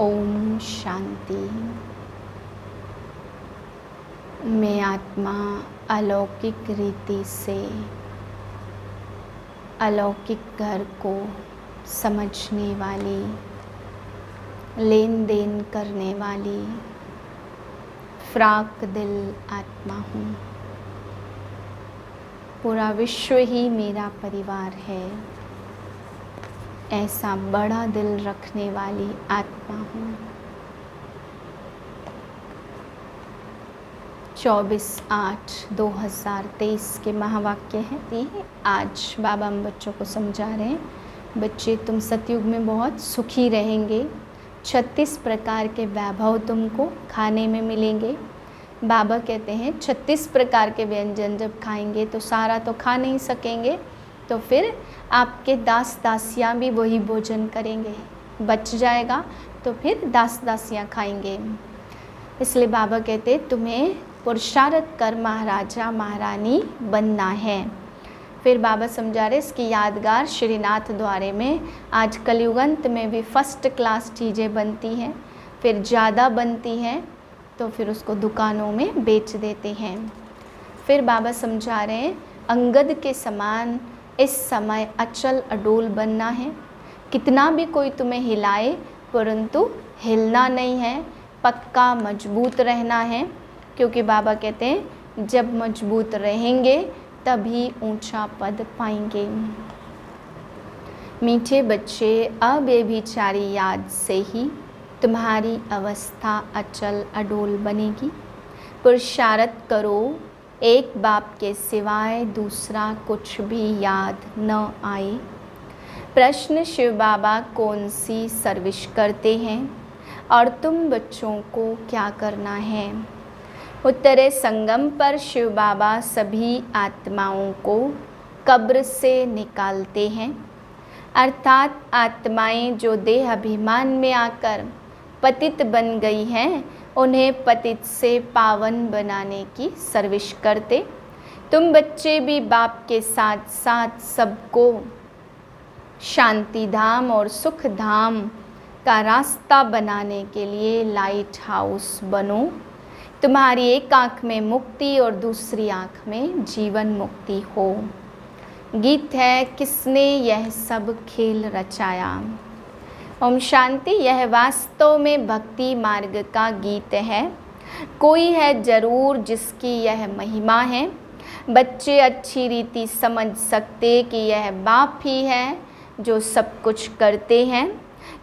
ओम शांति। मैं आत्मा अलौकिक रीति से अलौकिक घर को समझने वाली, लेन देन करने वाली फ्राक दिल आत्मा हूँ। पूरा विश्व ही मेरा परिवार है, ऐसा बड़ा दिल रखने वाली आत्मा हूँ। 24/8/2023 के महावाक्य हैं। आज बाबा हम बच्चों को समझा रहे हैं, बच्चे तुम सतयुग में बहुत सुखी रहेंगे। 36 प्रकार के वैभव तुमको खाने में मिलेंगे। बाबा कहते हैं 36 प्रकार के व्यंजन जब खाएंगे तो सारा तो खा नहीं सकेंगे, तो फिर आपके दास दासियाँ भी वही भोजन करेंगे, बच जाएगा तो फिर दास दासियाँ खाएंगे। इसलिए बाबा कहते तुम्हें पुरुषार्थ कर महाराजा महारानी बनना है। फिर बाबा समझा रहे इसकी यादगार श्रीनाथ द्वारे में आज कलयुगंत में भी फर्स्ट क्लास चीज़ें बनती हैं, फिर ज़्यादा बनती हैं तो फिर उसको दुकानों में बेच देते हैं। फिर बाबा समझा रहे हैं अंगद के समान इस समय अचल अडोल बनना है। कितना भी कोई तुम्हें हिलाए परंतु हिलना नहीं है, पक्का मजबूत रहना है, क्योंकि बाबा कहते हैं जब मजबूत रहेंगे तभी ऊंचा पद पाएंगे। मीठे बच्चे, अव्यभिचारी याद से ही तुम्हारी अवस्था अचल अडोल बनेगी। पुरुषार्थ करो, एक बाप के सिवाय दूसरा कुछ भी याद न आए। प्रश्न शिव बाबा कौन सी सर्विस करते हैं और तुम बच्चों को क्या करना है? उत्तरे संगम पर शिव बाबा सभी आत्माओं को कब्र से निकालते हैं, अर्थात आत्माएं जो देह अभिमान में आकर पतित बन गई हैं उन्हें पतित से पावन बनाने की सर्विस करते। तुम बच्चे भी बाप के साथ साथ सबको शांति धाम और सुख धाम का रास्ता बनाने के लिए लाइट हाउस बनो। तुम्हारी एक आँख में मुक्ति और दूसरी आँख में जीवन मुक्ति हो। गीत है किसने यह सब खेल रचाया। ओम शांति। यह वास्तव में भक्ति मार्ग का गीत है। कोई है जरूर जिसकी यह महिमा है। बच्चे अच्छी रीति समझ सकते कि यह बाप ही है जो सब कुछ करते हैं।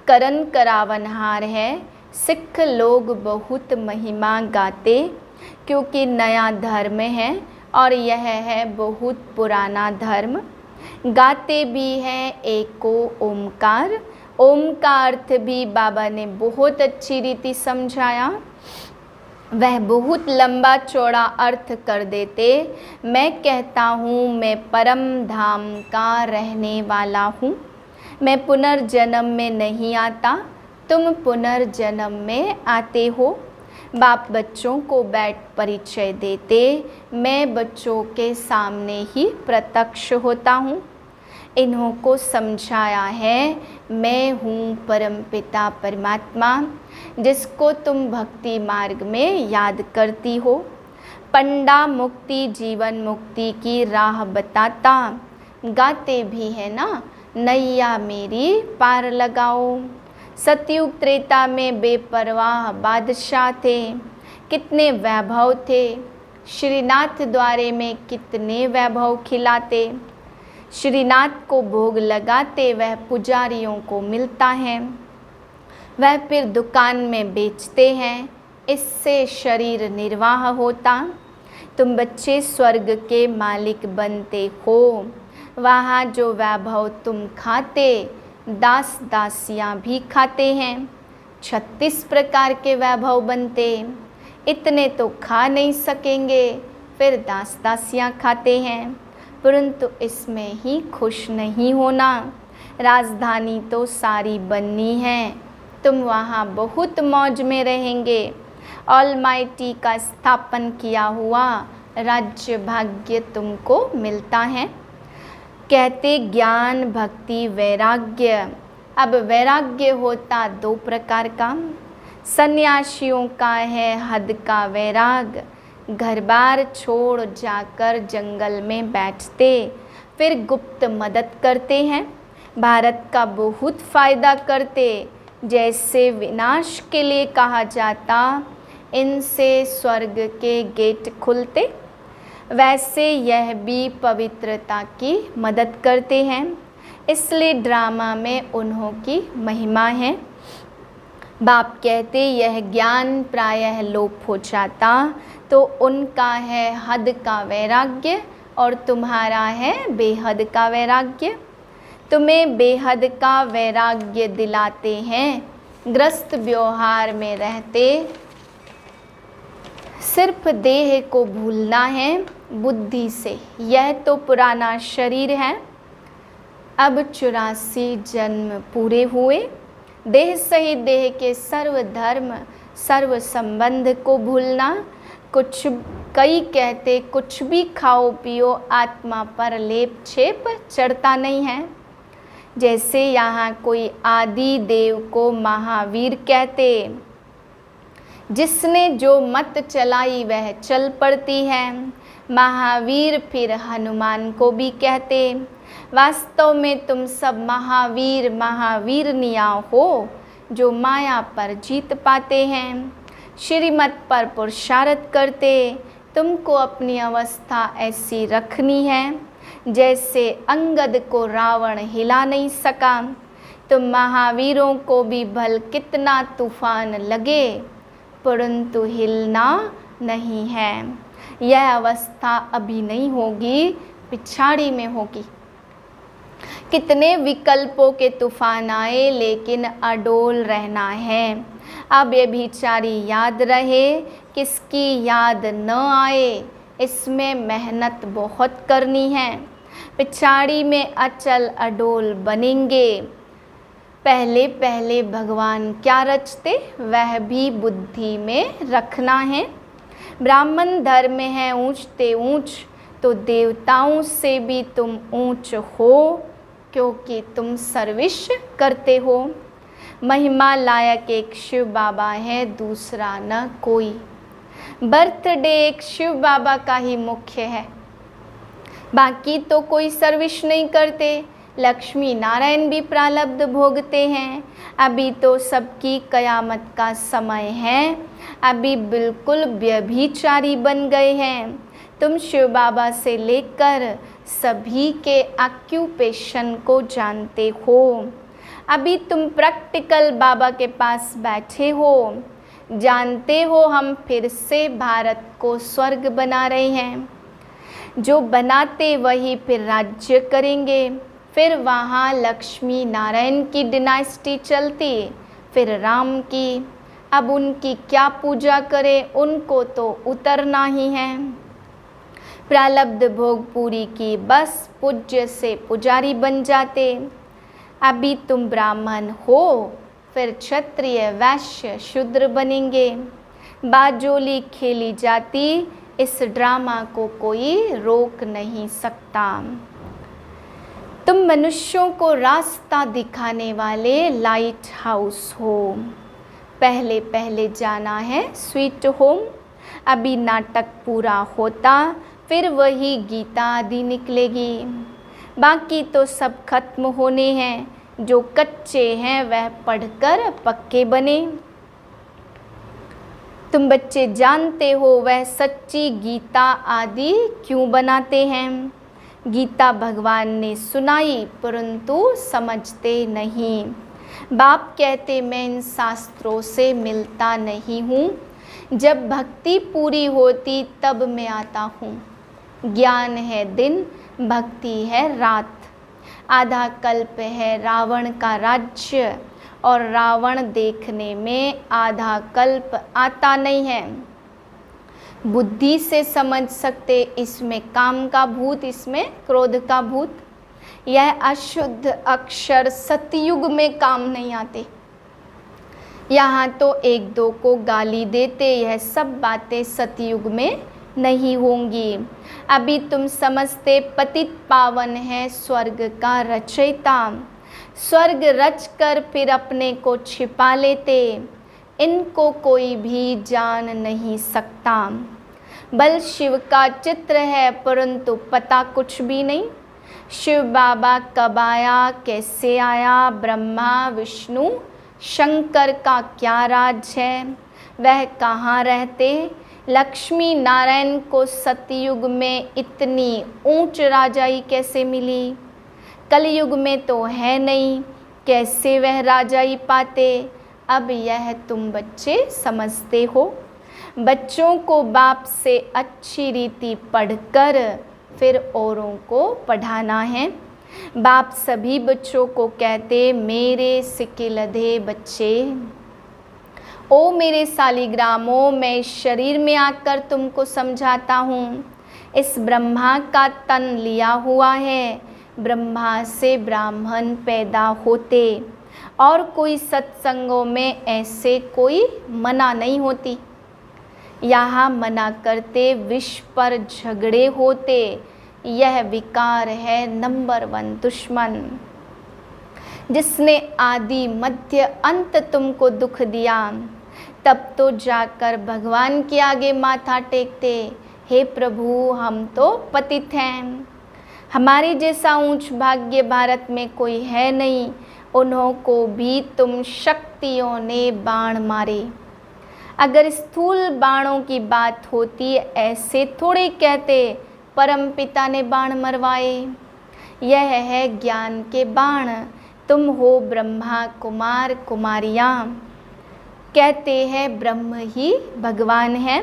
करन करावनहार है, सिख लोग बहुत महिमा गाते, क्योंकि नया धर्म है और यह है बहुत पुराना धर्म। गाते भी हैं एको ओमकार। ओम का अर्थ भी बाबा ने बहुत अच्छी रीति समझाया। वह बहुत लंबा चौड़ा अर्थ कर देते। मैं कहता हूँ मैं परम धाम का रहने वाला हूँ। मैं पुनर्जन्म में नहीं आता, तुम पुनर्जन्म में आते हो। बाप बच्चों को बैठ परिचय देते। मैं बच्चों के सामने ही प्रत्यक्ष होता हूँ। इन्हों को समझाया है मैं हूँ परमपिता परमात्मा, जिसको तुम भक्ति मार्ग में याद करती हो। पंडा मुक्ति जीवन मुक्ति की राह बताता। गाते भी है ना नैया मेरी पार लगाओ। सतयुग त्रेता में बेपरवाह बादशाह थे, कितने वैभव थे। श्रीनाथ द्वारे में कितने वैभव खिलाते। श्रीनाथ को भोग लगाते वह पुजारियों को मिलता है, वह फिर दुकान में बेचते हैं, इससे शरीर निर्वाह होता। तुम बच्चे स्वर्ग के मालिक बनते हो। वहाँ जो वैभव तुम खाते दास दासियाँ भी खाते हैं। 36 प्रकार के वैभव बनते, इतने तो खा नहीं सकेंगे, फिर दास दासियाँ खाते हैं, परंतु इसमें ही खुश नहीं होना। राजधानी तो सारी बननी है, तुम वहाँ बहुत मौज में रहेंगे। ऑलमाइटी का स्थापन किया हुआ राज्य भाग्य तुमको मिलता है। कहते ज्ञान भक्ति वैराग्य अब वैराग्य होता दो प्रकार का। सन्यासियों का है हद का वैराग, घर बार छोड़ जाकर जंगल में बैठते, फिर गुप्त मदद करते हैं, भारत का बहुत फायदा करते। जैसे विनाश के लिए कहा जाता, इनसे स्वर्ग के गेट खुलते, वैसे यह भी पवित्रता की मदद करते हैं, इसलिए ड्रामा में उन्हों की महिमा है। बाप कहते यह ज्ञान प्रायः लोप हो जाता, तो उनका है हद का वैराग्य और तुम्हारा है बेहद का वैराग्य। तुम्हें बेहद का वैराग्य दिलाते हैं, ग्रस्त व्यवहार में रहते, सिर्फ देह को भूलना है बुद्धि से। यह तो पुराना शरीर है, अब 84 जन्म पूरे हुए। देह सहित देह के सर्व धर्म सर्व संबंध को भूलना। कई कहते कुछ भी खाओ पियो, आत्मा पर लेप छेप चढ़ता नहीं है। जैसे यहाँ कोई आदि देव को महावीर कहते, जिसने जो मत चलाई वह चल पड़ती है। महावीर फिर हनुमान को भी कहते। वास्तव में तुम सब महावीर महावीरनिया हो, जो माया पर जीत पाते हैं, श्रीमत पर पुरुषार्थ करते। तुमको अपनी अवस्था ऐसी रखनी है जैसे अंगद को रावण हिला नहीं सका। तुम महावीरों को भी भल कितना तूफान लगे, परंतु हिलना नहीं है। यह अवस्था अभी नहीं होगी, पिछाड़ी में होगी। कितने विकल्पों के तूफान आए, लेकिन अडोल रहना है। अब ये बेचारी याद रहे, किसकी याद न आए, इसमें मेहनत बहुत करनी है। पिछाड़ी में अचल अडोल बनेंगे। पहले पहले भगवान क्या रचते, वह भी बुद्धि में रखना है। ब्राह्मण धर्म है ऊंचते ऊंच, तो देवताओं से भी तुम ऊंच हो, क्योंकि तुम सर्विस करते हो। महिमा लायक एक शिव बाबा है, दूसरा न कोई। बर्थडे एक शिव बाबा का ही मुख्य है, बाकी तो कोई सर्विस नहीं करते। लक्ष्मी नारायण भी प्रारब्ध भोगते हैं। अभी तो सबकी कयामत का समय है, अभी बिल्कुल व्यभिचारी बन गए हैं। तुम शिव बाबा से लेकर सभी के ऑक्यूपेशन को जानते हो। अभी तुम प्रैक्टिकल बाबा के पास बैठे हो, जानते हो हम फिर से भारत को स्वर्ग बना रहे हैं। जो बनाते वही फिर राज्य करेंगे, फिर वहाँ लक्ष्मी नारायण की डिनास्टी चलती, फिर राम की। अब उनकी क्या पूजा करें, उनको तो उतरना ही है। प्रारब्ध भोग पूरी की, बस पूज्य से पुजारी बन जाते। अभी तुम ब्राह्मण हो, फिर क्षत्रिय वैश्य शूद्र बनेंगे। बाजोली खेली जाती, इस ड्रामा को कोई रोक नहीं सकता। तुम मनुष्यों को रास्ता दिखाने वाले लाइट हाउस हो। पहले पहले जाना है स्वीट होम। अभी नाटक पूरा होता, फिर वही गीता आदि निकलेगी। बाकी तो सब खत्म होने हैं, जो कच्चे हैं वह पढ़कर पक्के बने। तुम बच्चे जानते हो वह सच्ची गीता आदि क्यों बनाते हैं। गीता भगवान ने सुनाई, परंतु समझते नहीं। बाप कहते मैं इन शास्त्रों से मिलता नहीं हूँ, जब भक्ति पूरी होती तब मैं आता हूँ। ज्ञान है दिन, भक्ति है रात। आधा कल्प है रावण का राज्य, और रावण देखने में आधा कल्प आता नहीं है। बुद्धि से समझ सकते, इसमें काम का भूत, इसमें क्रोध का भूत। यह अशुद्ध अक्षर सतयुग में काम नहीं आते। यहाँ तो एक दो को गाली देते, यह सब बातें सतयुग में नहीं होंगी। अभी तुम समझते पतित पावन है स्वर्ग का रचयिता। स्वर्ग रच कर फिर अपने को छिपा लेते, इनको कोई भी जान नहीं सकता। बल शिव का चित्र है परंतु पता कुछ भी नहीं। शिव बाबा कब आया, कैसे आया, ब्रह्मा विष्णु शंकर का क्या राज है, वह कहाँ रहते। लक्ष्मी नारायण को सतयुग में इतनी ऊंच राजाई कैसे मिली, कलयुग में तो है नहीं, कैसे वह राजाई पाते। अब यह तुम बच्चे समझते हो। बच्चों को बाप से अच्छी रीति पढ़कर फिर औरों को पढ़ाना है। बाप सभी बच्चों को कहते, मेरे सिक्के लधे बच्चे, ओ मेरे सालिग्रामों, मैं इस शरीर में आकर तुमको समझाता हूँ। इस ब्रह्मा का तन लिया हुआ है, ब्रह्मा से ब्राह्मण पैदा होते, और कोई सत्संगों में ऐसे कोई मना नहीं होती। यहाँ मना करते, विष पर झगड़े होते। यह विकार है नंबर 1 दुश्मन, जिसने आदि मध्य अंत तुमको दुख दिया। तब तो जाकर भगवान के आगे माथा टेकते, हे प्रभु हम तो पतित हैं, हमारे जैसा ऊंच भाग्य भारत में कोई है नहीं। उन्हों को भी तुम शक्तियों ने बाण मारे। अगर स्थूल बाणों की बात होती, ऐसे थोड़े कहते परम पिता ने बाण मरवाए। यह है ज्ञान के बाण। तुम हो ब्रह्मा कुमार कुमारियाँ, कहते हैं ब्रह्म ही भगवान है।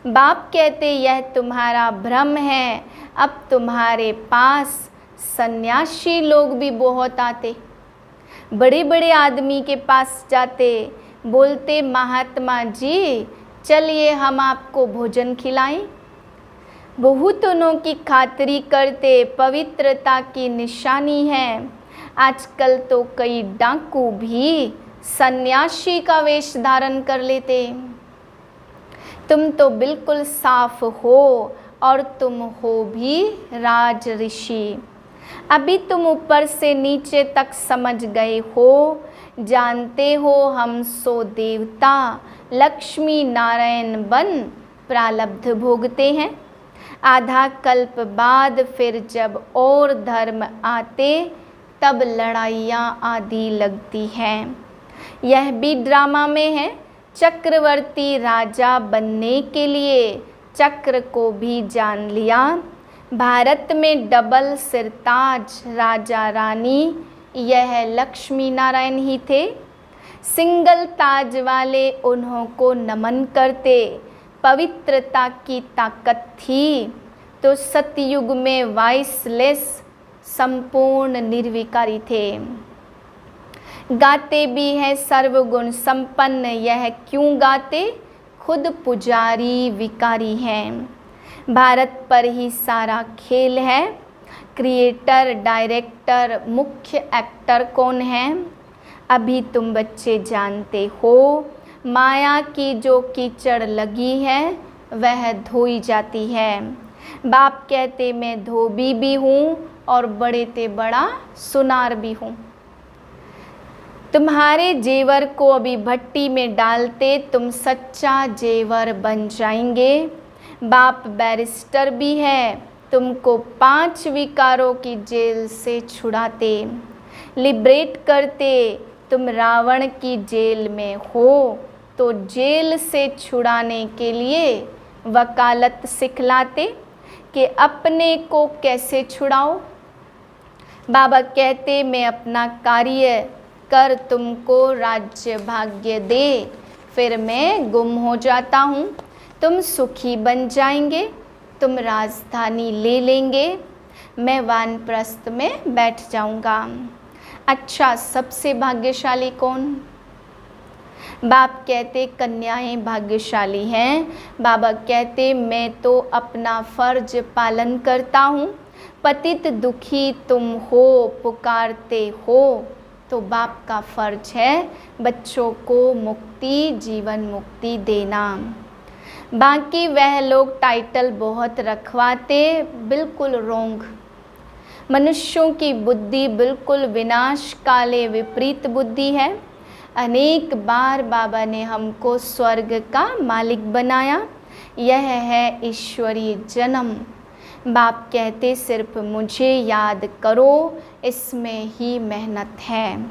बाप कहते यह तुम्हारा भ्रम है। अब तुम्हारे पास सन्यासी लोग भी बहुत आते, बड़े बड़े आदमी के पास जाते, बोलते महात्मा जी चलिए हम आपको भोजन खिलाएं। बहुत उन्हों की खातिरी करते, पवित्रता की निशानी है। आजकल तो कई डाकू भी सन्यासी का वेश धारण कर लेते। तुम तो बिल्कुल साफ हो, और तुम हो भी राज ऋषि। अभी तुम ऊपर से नीचे तक समझ गए हो, जानते हो हम सो देवता लक्ष्मी नारायण बन प्रारब्ध भोगते हैं। आधा कल्प बाद फिर जब और धर्म आते, तब लड़ाइयाँ आदि लगती हैं। यह भी ड्रामा में है। चक्रवर्ती राजा बनने के लिए चक्र को भी जान लिया। भारत में डबल सिरताज राजा रानी यह लक्ष्मी नारायण ही थे। सिंगल ताज वाले उन्हों को नमन करते। पवित्रता की ताकत थी तो सतयुग में वाइसलेस संपूर्ण निर्विकारी थे। गाते भी हैं सर्वगुण संपन्न, यह क्यों गाते, खुद पुजारी विकारी हैं। भारत पर ही सारा खेल है। क्रिएटर, डायरेक्टर, मुख्य एक्टर कौन है, अभी तुम बच्चे जानते हो। माया की जो कीचड़ लगी है वह धोई जाती है। बाप कहते मैं धोबी भी हूँ और बड़े ते बड़ा सुनार भी हूँ। तुम्हारे जेवर को अभी भट्टी में डालते तुम सच्चा जेवर बन जाएंगे। बाप बैरिस्टर भी है, तुमको 5 विकारों की जेल से छुड़ाते, लिबरेट करते। तुम रावण की जेल में हो तो जेल से छुड़ाने के लिए वकालत सिखलाते कि अपने को कैसे छुड़ाओ। बाबा कहते मैं अपना कार्य कर तुमको राज्य भाग्य दे, फिर मैं गुम हो जाता हूँ। तुम सुखी बन जाएंगे, तुम राजधानी ले लेंगे, मैं वानप्रस्थ में बैठ जाऊँगा। अच्छा, सबसे भाग्यशाली कौन? बाप कहते कन्याएं भाग्यशाली हैं। बाबा कहते मैं तो अपना फर्ज पालन करता हूँ। पतित दुखी तुम हो, पुकारते हो तो बाप का फर्ज है बच्चों को मुक्ति, जीवन मुक्ति देना। बाकी वह लोग टाइटल बहुत रखवाते, बिल्कुल रोंग। मनुष्यों की बुद्धि बिल्कुल विनाश काले विपरीत बुद्धि है। अनेक बार बाबा ने हमको स्वर्ग का मालिक बनाया। यह है ईश्वरीय जन्म। बाप कहते सिर्फ मुझे याद करो, इसमें ही मेहनत है।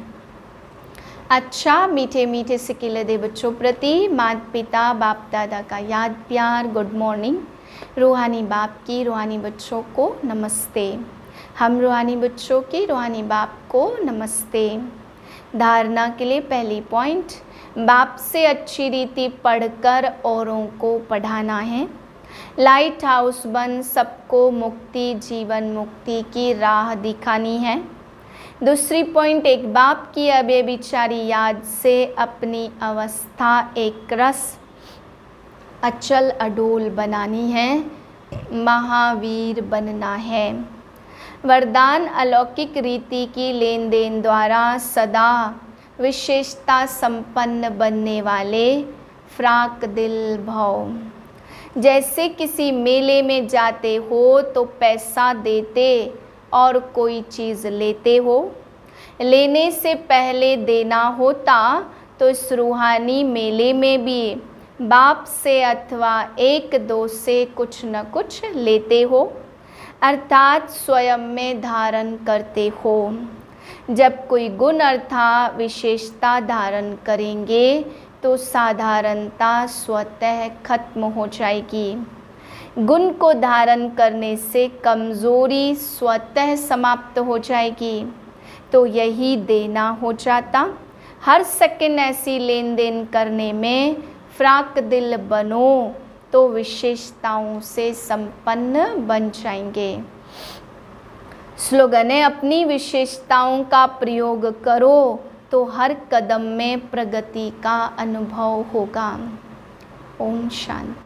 अच्छा, मीठे मीठे सिकिले दे बच्चों प्रति माता पिता बाप दादा का याद प्यार गुड मॉर्निंग। रूहानी बाप की रूहानी बच्चों को नमस्ते। हम रूहानी बच्चों की रूहानी बाप को नमस्ते। धारणा के लिए पहली पॉइंट, बाप से अच्छी रीति पढ़कर औरों को पढ़ाना है। लाइट हाउस बन सबको मुक्ति जीवन मुक्ति की राह दिखानी है। दूसरी पॉइंट, एक बाप की अबेविचारी याद से अपनी अवस्था एक रस अचल अडोल बनानी है। महावीर बनना है। वरदान अलौकिक रीति की लेन देन द्वारा सदा विशेषता संपन्न बनने वाले फ्राक दिल भव। जैसे किसी मेले में जाते हो तो पैसा देते और कोई चीज़ लेते हो। लेने से पहले देना होता तो इस रूहानी मेले में भी बाप से अथवा एक दो से कुछ न कुछ लेते हो, अर्थात स्वयं में धारण करते हो। जब कोई गुण अर्थात विशेषता धारण करेंगे तो साधारणता स्वतः खत्म हो जाएगी। गुण को धारण करने से कमज़ोरी स्वतः समाप्त हो जाएगी। तो यही देना हो जाता। हर सेकंड ऐसी लेन देन करने में फ्राक दिल बनो तो विशेषताओं से संपन्न बन जाएंगे। स्लोगन है, अपनी विशेषताओं का प्रयोग करो तो हर कदम में प्रगति का अनुभव होगा। ओम शांति।